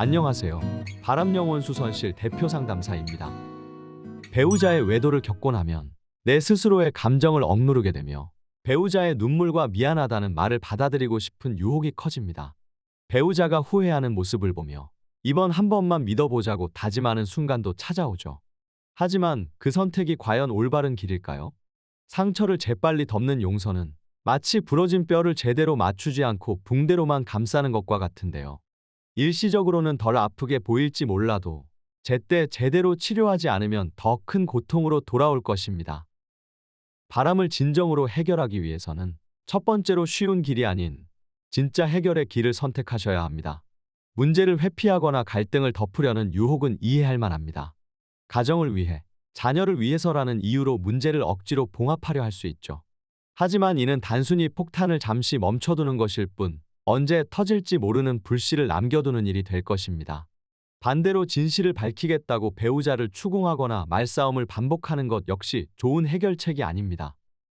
안녕하세요. 바람영혼 수선실 대표 상담사입니다. 배우자의 외도를 겪고 나면 내 스스로의 감정을 억누르게 되며 배우자의 눈물과 미안하다는 말을 받아들이고 싶은 유혹이 커집니다. 배우자가 후회하는 모습을 보며 이번 한 번만 믿어보자고 다짐하는 순간도 찾아오죠. 하지만 그 선택이 과연 올바른 길일까요? 상처를 재빨리 덮는 용서는 마치 부러진 뼈를 제대로 맞추지 않고 붕대로만 감싸는 것과 같은데요. 일시적으로는 덜 아프게 보일지 몰라도 제때 제대로 치료하지 않으면 더 큰 고통으로 돌아올 것입니다. 바람을 진정으로 해결하기 위해서는 첫 번째로 쉬운 길이 아닌 진짜 해결의 길을 선택하셔야 합니다. 문제를 회피하거나 갈등을 덮으려는 유혹은 이해할 만합니다. 가정을 위해, 자녀를 위해서라는 이유로 문제를 억지로 봉합하려 할 수 있죠. 하지만 이는 단순히 폭탄을 잠시 멈춰두는 것일 뿐 언제 터질지 모르는 불씨를 남겨두는 일이 될 것입니다. 반대로 진실을 밝히겠다고 배우자를 추궁하거나 말싸움을 반복하는 것 역시 좋은 해결책이 아닙니다.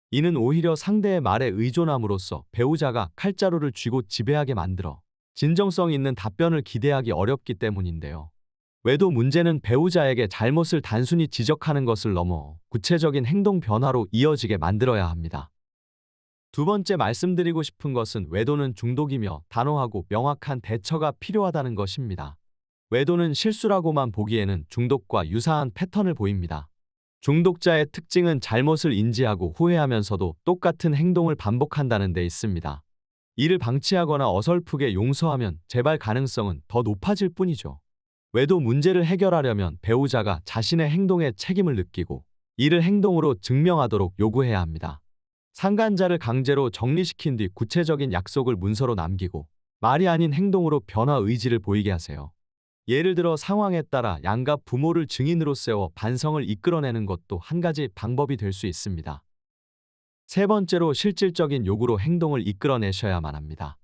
이는 오히려 상대의 말에 의존함으로써 배우자가 칼자루를 쥐고 지배하게 만들어 진정성 있는 답변을 기대하기 어렵기 때문인데요. 외도 문제는 배우자에게 잘못을 단순히 지적하는 것을 넘어 구체적인 행동 변화로 이어지게 만들어야 합니다. 두 번째 말씀드리고 싶은 것은 외도는 중독이며 단호하고 명확한 대처가 필요하다는 것입니다. 외도는 실수라고만 보기에는 중독과 유사한 패턴을 보입니다. 중독자의 특징은 잘못을 인지하고 후회하면서도 똑같은 행동을 반복한다는 데 있습니다. 이를 방치하거나 어설프게 용서하면 재발 가능성은 더 높아질 뿐이죠. 외도 문제를 해결하려면 배우자가 자신의 행동에 책임을 느끼고 이를 행동으로 증명하도록 요구해야 합니다. 상간자를 강제로 정리시킨 뒤 구체적인 약속을 문서로 남기고 말이 아닌 행동으로 변화 의지를 보이게 하세요. 예를 들어 상황에 따라 양가 부모를 증인으로 세워 반성을 이끌어내는 것도 한 가지 방법이 될 수 있습니다. 세 번째로 실질적인 요구로 행동을 이끌어내셔야만 합니다.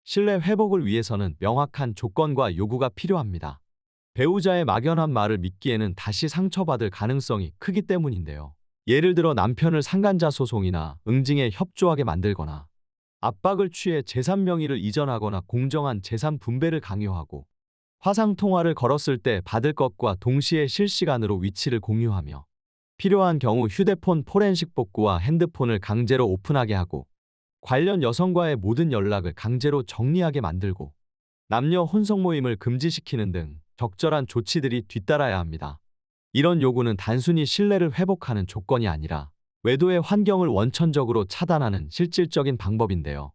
신뢰 회복을 위해서는 명확한 조건과 요구가 필요합니다. 배우자의 막연한 말을 믿기에는 다시 상처받을 가능성이 크기 때문인데요. 예를 들어 남편을 상간자 소송이나 응징에 협조하게 만들거나 압박을 취해 재산 명의를 이전하거나 공정한 재산 분배를 강요하고 화상통화를 걸었을 때 받을 것과 동시에 실시간으로 위치를 공유하며 필요한 경우 휴대폰 포렌식 복구와 핸드폰을 강제로 오픈하게 하고 관련 여성과의 모든 연락을 강제로 정리하게 만들고 남녀 혼성 모임을 금지시키는 등 적절한 조치들이 뒤따라야 합니다. 이런 요구는 단순히 신뢰를 회복하는 조건이 아니라 외도의 환경을 원천적으로 차단하는 실질적인 방법인데요.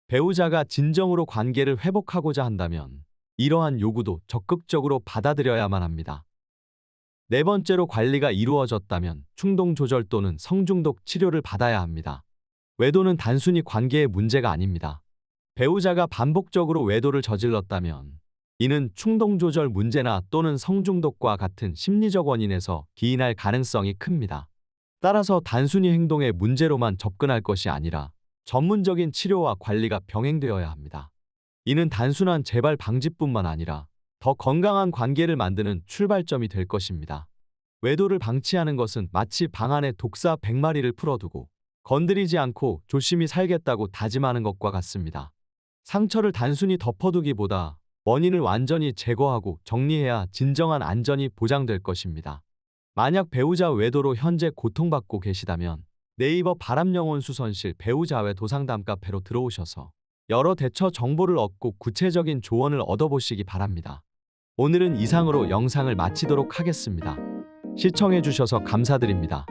배우자가 진정으로 관계를 회복하고자 한다면 이러한 요구도 적극적으로 받아들여야만 합니다. 네 번째로 관리가 이루어졌다면 충동 조절 또는 성중독 치료를 받아야 합니다. 외도는 단순히 관계의 문제가 아닙니다. 배우자가 반복적으로 외도를 저질렀다면 이는 충동조절 문제나 또는 성중독과 같은 심리적 원인에서 기인할 가능성이 큽니다. 따라서 단순히 행동의 문제로만 접근할 것이 아니라 전문적인 치료와 관리가 병행되어야 합니다. 이는 단순한 재발 방지뿐만 아니라 더 건강한 관계를 만드는 출발점이 될 것입니다. 외도를 방치하는 것은 마치 방 안에 독사 100마리를 풀어두고 건드리지 않고 조심히 살겠다고 다짐하는 것과 같습니다. 상처를 단순히 덮어두기보다 원인을 완전히 제거하고 정리해야 진정한 안전이 보장될 것입니다. 만약 배우자 외도로 현재 고통받고 계시다면 네이버 바람영혼 수선실 배우자 외도 상담 카페로 들어오셔서 여러 대처 정보를 얻고 구체적인 조언을 얻어보시기 바랍니다. 오늘은 이상으로 영상을 마치도록 하겠습니다. 시청해주셔서 감사드립니다.